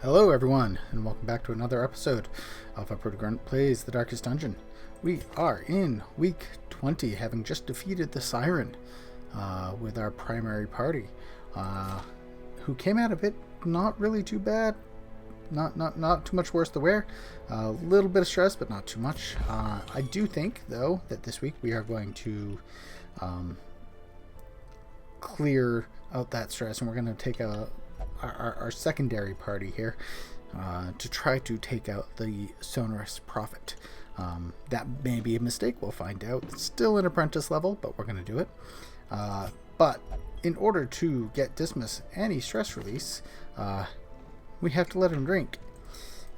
Hello everyone, and welcome back to another episode of UGPlays The Darkest Dungeon. We are in week 20, having just defeated the Siren with our primary party, who came out of it not really too bad, not too much worse to wear. A little bit of stress, but not too much. I do think, though, that this week we are going to clear out that stress, and we're going to take our secondary party here to try to take out the Sonorous Prophet. That may be a mistake, we'll find out. It's still an apprentice level, but we're going to do it. But in order to get Dismas any stress release, we have to let him drink.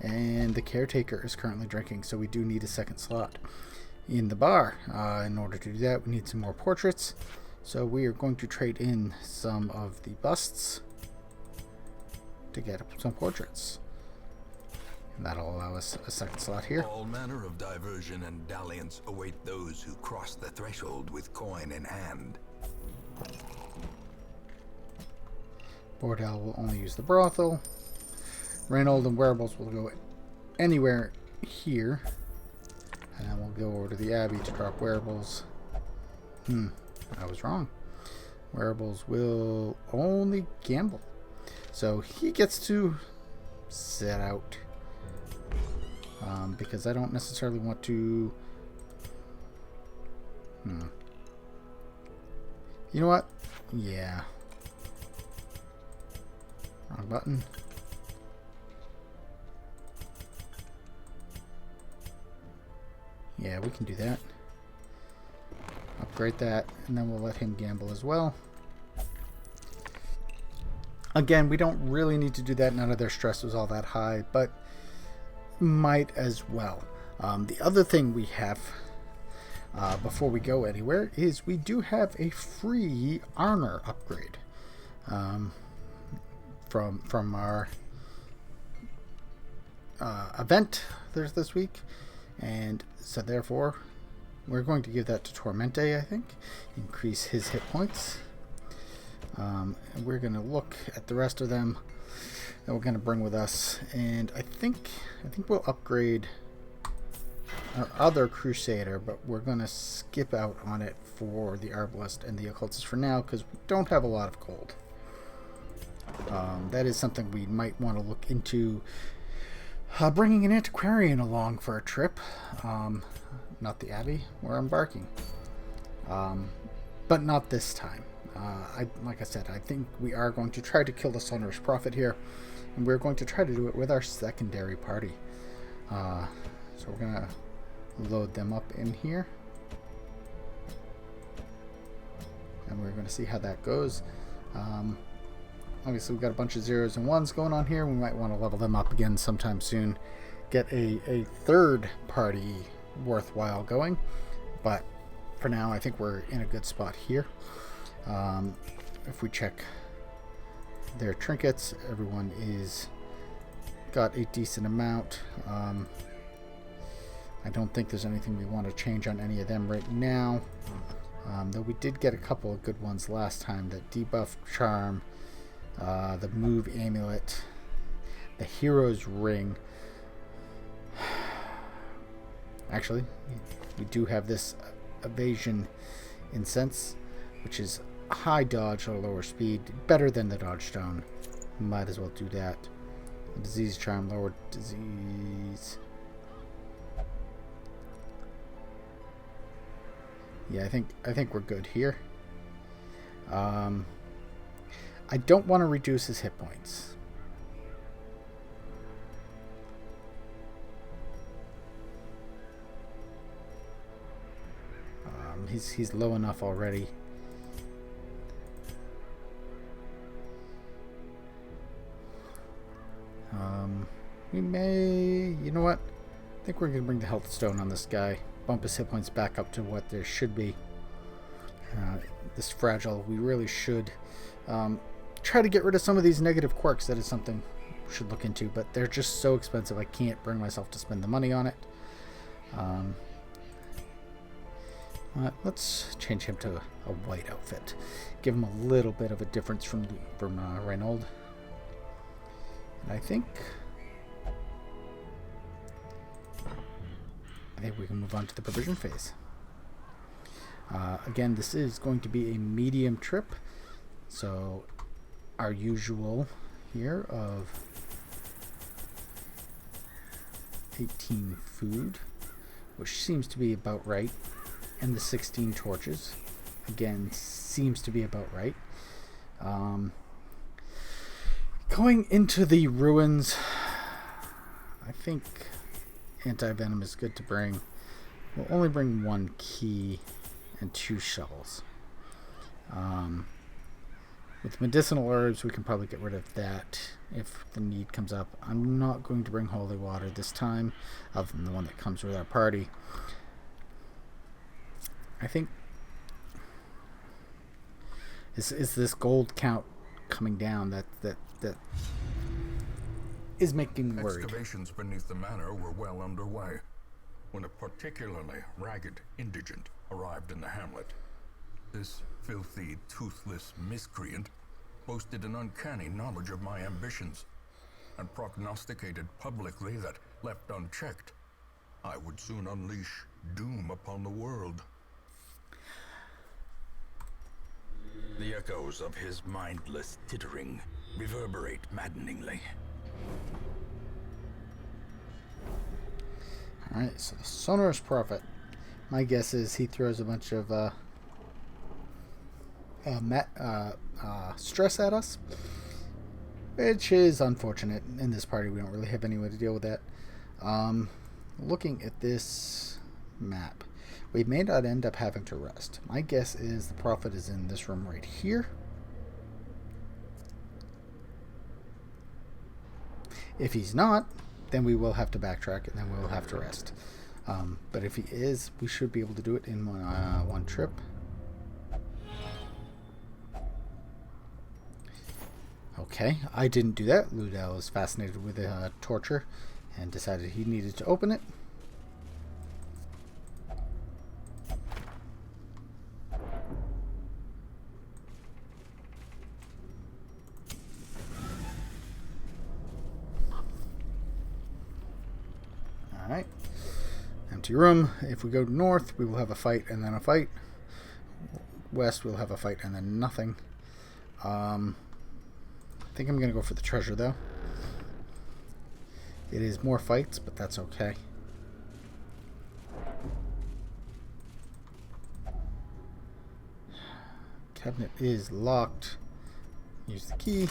And the caretaker is currently drinking, so we do need a second slot in the bar. In order to do that, we need some more portraits. So we are going to trade in some of the busts to get some portraits. And that'll allow us a second slot here. All manner of diversion and dalliance await those who cross the threshold with coin in hand. Bordel will only use the brothel. Rennes and wearables will go anywhere here. And then we'll go over to the Abbey to drop wearables. I was wrong. Wearables will only gamble. So he gets to sit out. Because I don't necessarily want to... You know what? Yeah. Wrong button. Yeah, we can do that. Upgrade that, and then we'll let him gamble as well. Again, we don't really need to do that. None of their stress was all that high, but might as well. The other thing we have before we go anywhere is we do have a free armor upgrade from our event this week, and so therefore we're going to give that to Tourmente, I think. Increase his hit points. And we're going to look at the rest of them that we're going to bring with us. And I think we'll upgrade our other Crusader, but we're going to skip out on it for the Arbalest and the Occultist for now, because we don't have a lot of gold. That is something we might want to look into. Bringing an antiquarian along for a trip. Not the Abbey. We're embarking. But not this time. Like I said, I think we are going to try to kill the Sonorous Prophet here. And we're going to try to do it with our secondary party. So we're going to load them up in here. And we're going to see how that goes. Obviously, we've got a bunch of zeros and ones going on here. We might want to level them up again sometime soon. Get a third party worthwhile going. But for now, I think we're in a good spot here. If we check their trinkets, everyone is got a decent amount. I don't think there's anything we want to change on any of them right now. Though we did get a couple of good ones last time. The debuff charm, the move amulet, the hero's ring. Actually, we do have this evasion incense, which is high dodge or lower speed, better than the dodge stone. Might as well do that. The disease charm, lower disease. Yeah, I think we're good here. I don't want to reduce his hit points. He's low enough already. We may... You know what? I think we're going to bring the health stone on this guy. Bump his hit points back up to what there should be. This fragile, we really should try to get rid of some of these negative quirks. That is something we should look into, but they're just so expensive. I can't bring myself to spend the money on it. Let's change him to a white outfit. Give him a little bit of a difference from Rennes. I think we can move on to the provision phase. Again, this is going to be a medium trip, so our usual here of 18 food, which seems to be about right, and the 16 torches, again, seems to be about right. Going into the ruins, I think anti-venom is good to bring. We'll only bring 1 key and 2 shovels. With medicinal herbs, we can probably get rid of that if the need comes up. I'm not going to bring holy water this time, other than the one that comes with our party. I think is this gold count coming down that is making me worried. Excavations beneath the manor were well underway when a particularly ragged indigent arrived in the hamlet. This filthy, toothless miscreant boasted an uncanny knowledge of my ambitions and prognosticated publicly that, left unchecked, I would soon unleash doom upon the world. The echoes of his mindless tittering reverberate maddeningly. Alright, so the Sonorous Prophet. My guess is he throws a bunch of stress at us, which is unfortunate. In this party, we don't really have any way to deal with that. Looking at this map, we may not end up having to rest. My guess is the Prophet is in this room right here. If he's not, then we will have to backtrack and then we'll have to rest. But if he is, we should be able to do it in one trip. Okay, I didn't do that. Ludel was fascinated with the torture and decided he needed to open it. Alright. Empty room. If we go north, we will have a fight and then a fight. West, we'll have a fight and then nothing. I think I'm going to go for the treasure, though. It is more fights, but that's okay. Cabinet is locked. Use the key.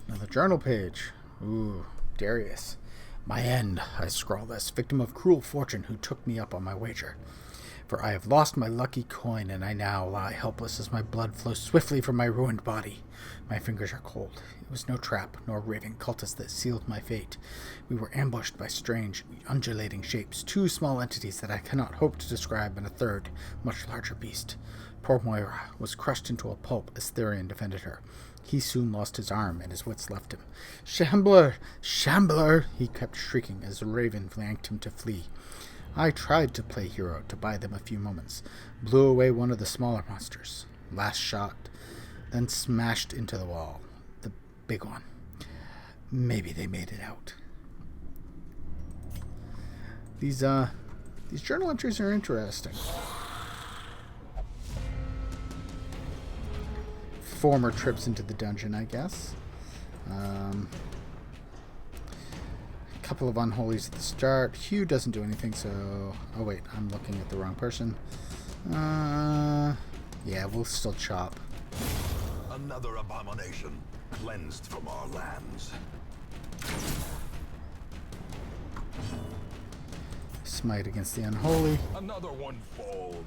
Another journal page. Ooh, Darius. My end, I scrawl this, victim of cruel fortune who took me up on my wager. For I have lost my lucky coin, and I now lie helpless as my blood flows swiftly from my ruined body. My fingers are cold. It was no trap, nor raving cultist that sealed my fate. We were ambushed by strange, undulating shapes, 2 small entities that I cannot hope to describe, and a third, much larger beast. Poor Moira was crushed into a pulp as Therion defended her. He soon lost his arm, and his wits left him. Shambler! Shambler! He kept shrieking as the raven flanked him to flee. I tried to play hero to buy them a few moments, blew away one of the smaller monsters. Last shot, then smashed into the wall. The big one. Maybe they made it out. These journal entries are interesting. Former trips into the dungeon, I guess. Couple of unholies at the start. Hugh doesn't do anything, so... Oh, wait. I'm looking at the wrong person. Yeah, we'll still chop. Another abomination cleansed from our lands. Smite against the unholy. Another one falls.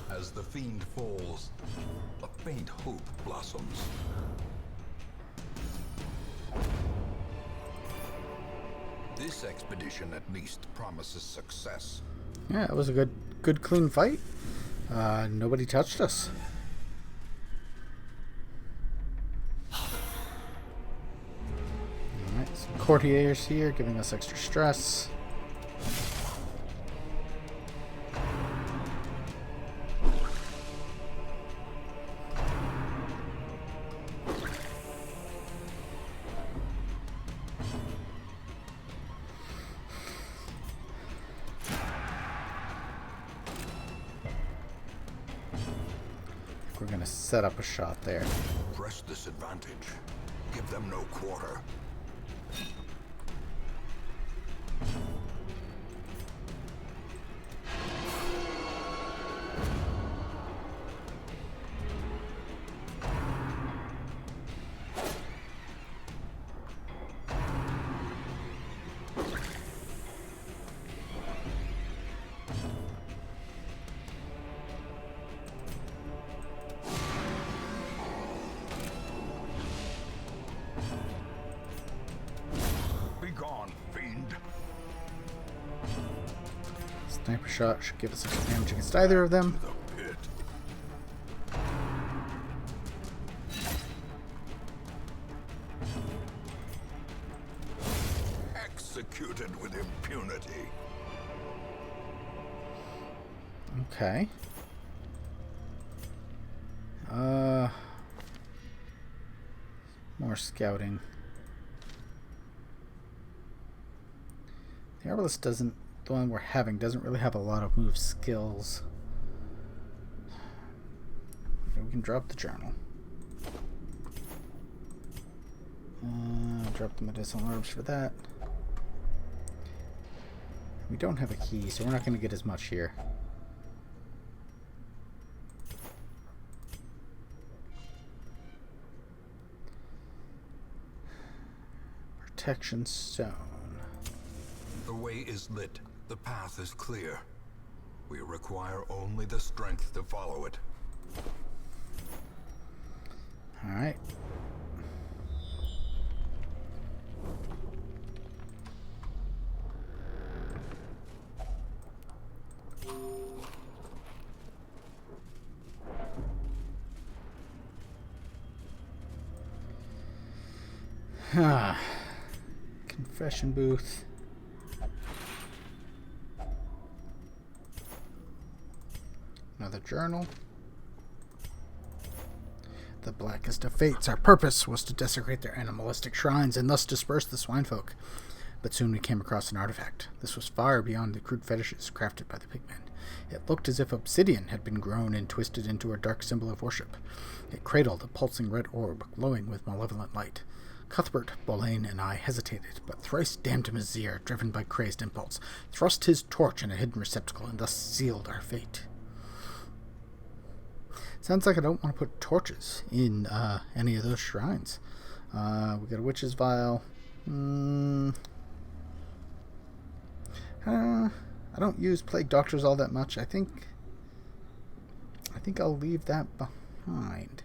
As the fiend falls, a faint hope blossoms. This expedition at least promises success. Yeah, it was a good clean fight. Nobody touched us. Alright, some courtiers here giving us extra stress. We're going to set up a shot there. Press this advantage. Give them no quarter. Sniper shot should give us some damage against either of them. The pit. Executed with impunity. Okay. More scouting. The Arbalest doesn't, the one we're having, doesn't really have a lot of move skills. Okay, we can drop the journal. Drop the medicinal herbs for that. We don't have a key, so we're not going to get as much here. Protection stone. The way is lit. The path is clear. We require only the strength to follow it. All right. Confession booth. Another journal. The blackest of fates. Our purpose was to desecrate their animalistic shrines and thus disperse the swinefolk. But soon we came across an artifact. This was far beyond the crude fetishes crafted by the pigmen. It looked as if obsidian had been grown and twisted into a dark symbol of worship. It cradled a pulsing red orb, glowing with malevolent light. Cuthbert, Boleyn, and I hesitated, but thrice damned Mazir, driven by crazed impulse, thrust his torch in a hidden receptacle and thus sealed our fate. Sounds like I don't want to put torches in any of those shrines. We got a witch's vial. I don't use plague doctors all that much. I think I'll leave that behind.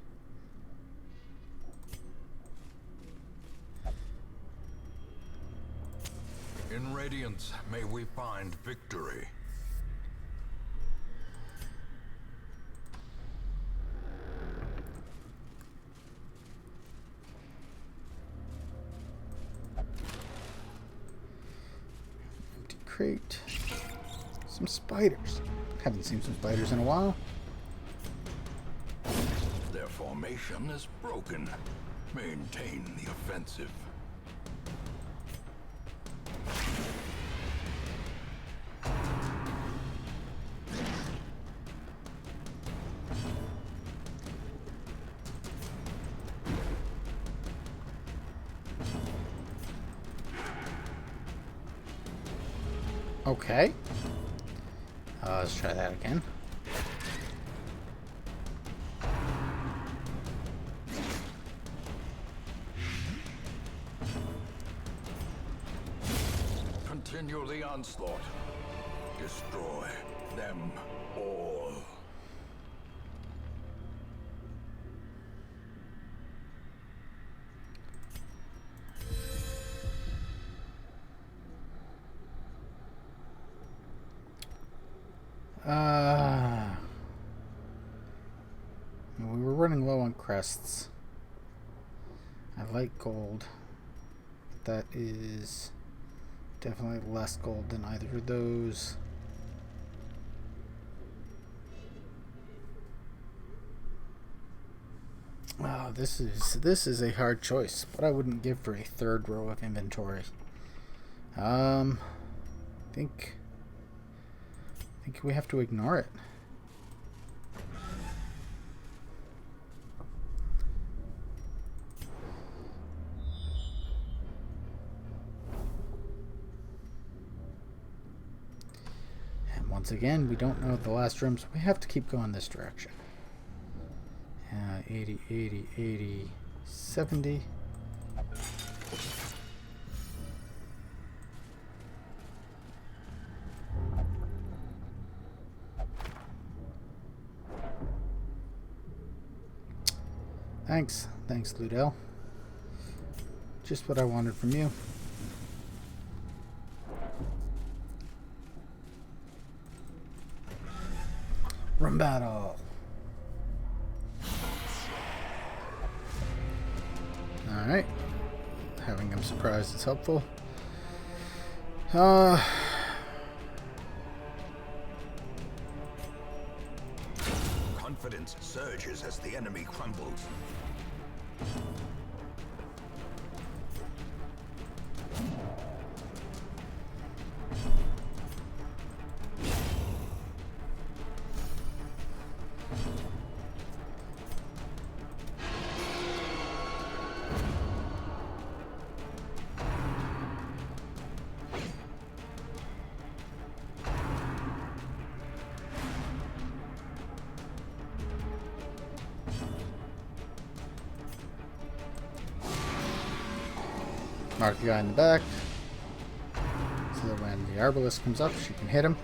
In Radiance, may we find victory. Empty crate. Some spiders. Haven't seen some spiders in a while. Their formation is broken. Maintain the offensive. Okay. Let's try that again. Continue the onslaught. Destroy them all. We were running low on crests. I like gold. That is definitely less gold than either of those. Oh, this is a hard choice, but I wouldn't give for a third row of inventory. I think we have to ignore it. And once again, we don't know the last room, so we have to keep going this direction. 80, 80, 80, 70. Thanks, Ludel. Just what I wanted from you. Room battle. Alright. Having him surprised is helpful. Confidence surges as the enemy crumbles. Mark the guy in the back, so that when the Arbalest comes up, she can hit him.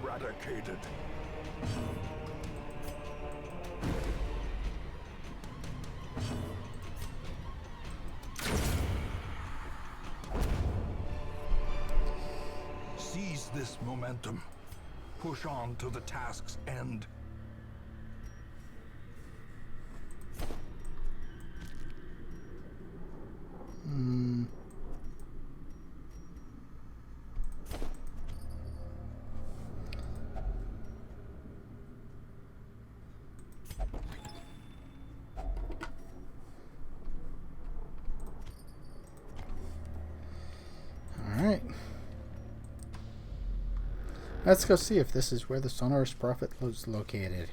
Eradicated. Seize this momentum. Push on to the task's end. Alright. Let's go see if this is where the Sonorous Prophet was located.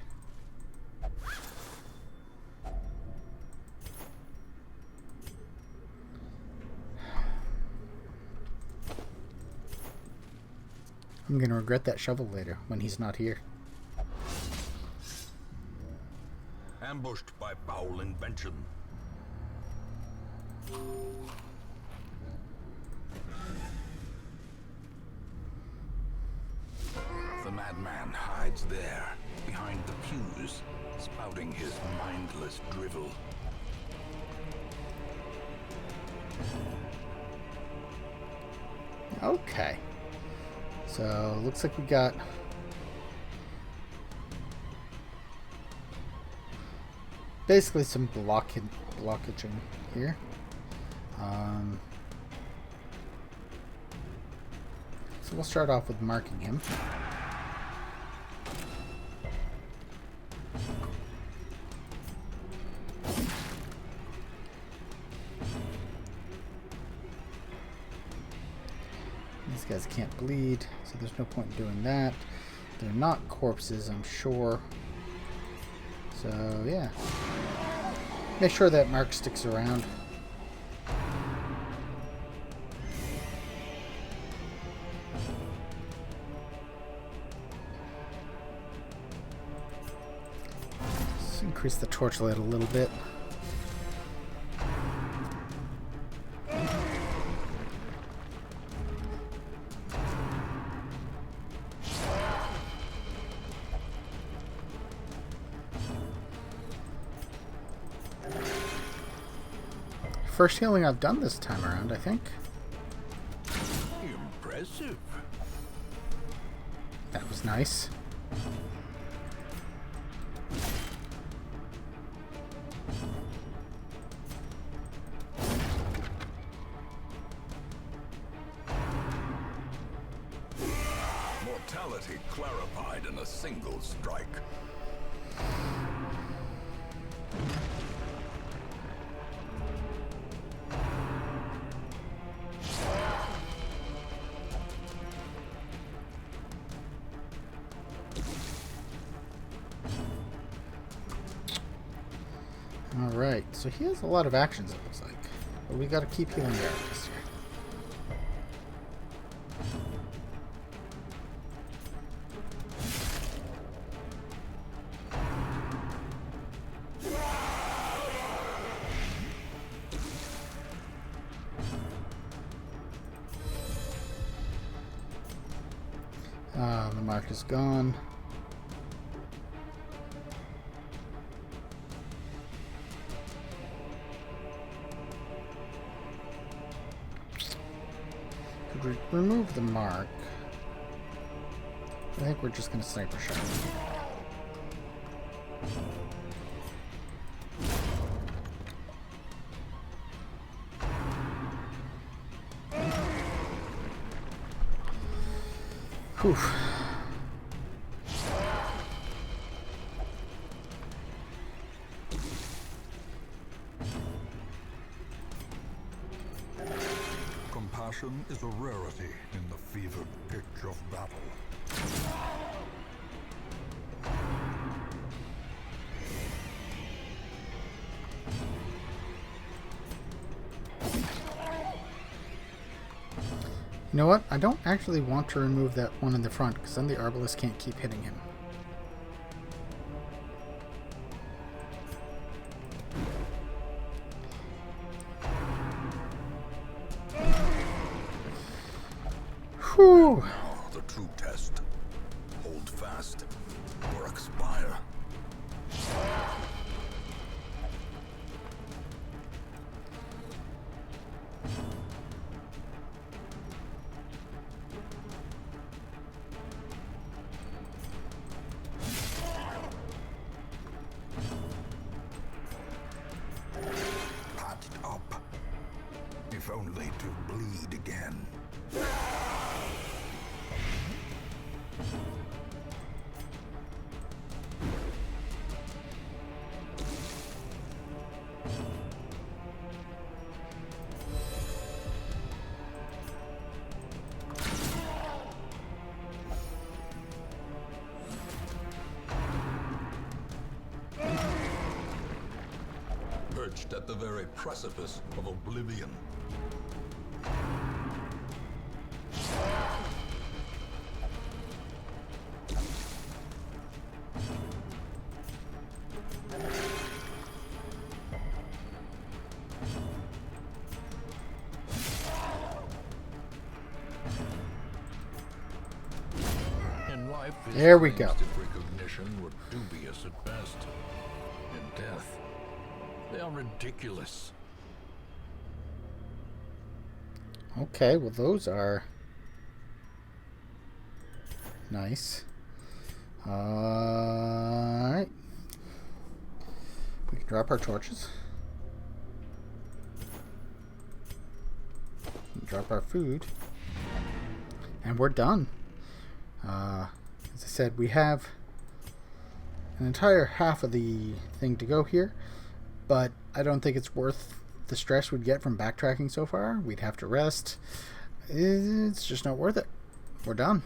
I'm gonna regret that shovel later when he's not here. Ambushed by foul invention. The madman hides there, behind the pews, spouting his mindless drivel. Okay. So, looks like we got basically some blockaging here. So we'll start off with marking him. These guys can't bleed, so there's no point in doing that. They're not corpses, I'm sure. So, yeah. Make sure that mark sticks around. Let's increase the torchlight a little bit. first healing I've done this time around, I think. Impressive. That was nice. Mortality clarified in a single strike. Alright, so he has a lot of actions, it looks like. But we gotta keep healing the Arbalest here. The mark is gone. Could remove the mark. I think we're just going to sniper shot. Whew. Compassion is a rarity in the fevered pitch of battle. You know what? I don't actually want to remove that one in the front, because then the Arbalest can't keep hitting him. Whew. Now the true test. Hold fast or expire. Patched up. If only to bleed again. Perched at the very precipice of oblivion. In life, There we go. instant recognition were dubious at best. In death, they are ridiculous. Okay, well those are nice. Alright. We can drop our torches. Drop our food. And we're done. As I said, we have an entire half of the thing to go here, but I don't think it's worth the stress we'd get from backtracking so far. We'd have to rest. It's just not worth it. We're done.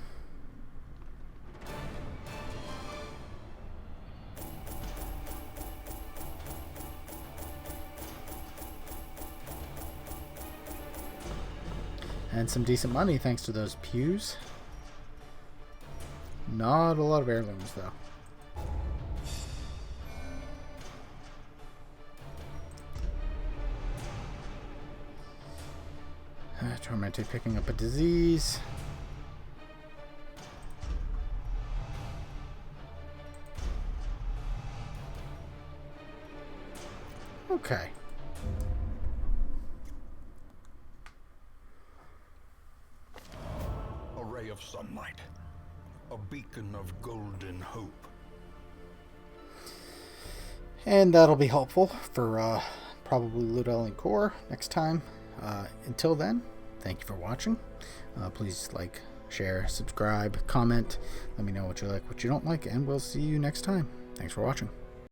And some decent money thanks to those pews. Not a lot of heirlooms though. Tourmente picking up a disease. Okay. ray of sunlight, a beacon of golden hope. And that'll be helpful for probably Ludel and Couer next time. Until then, thank you for watching. Please like, share, subscribe, comment. Let me know what you like, what you don't like, and we'll see you next time. Thanks for watching.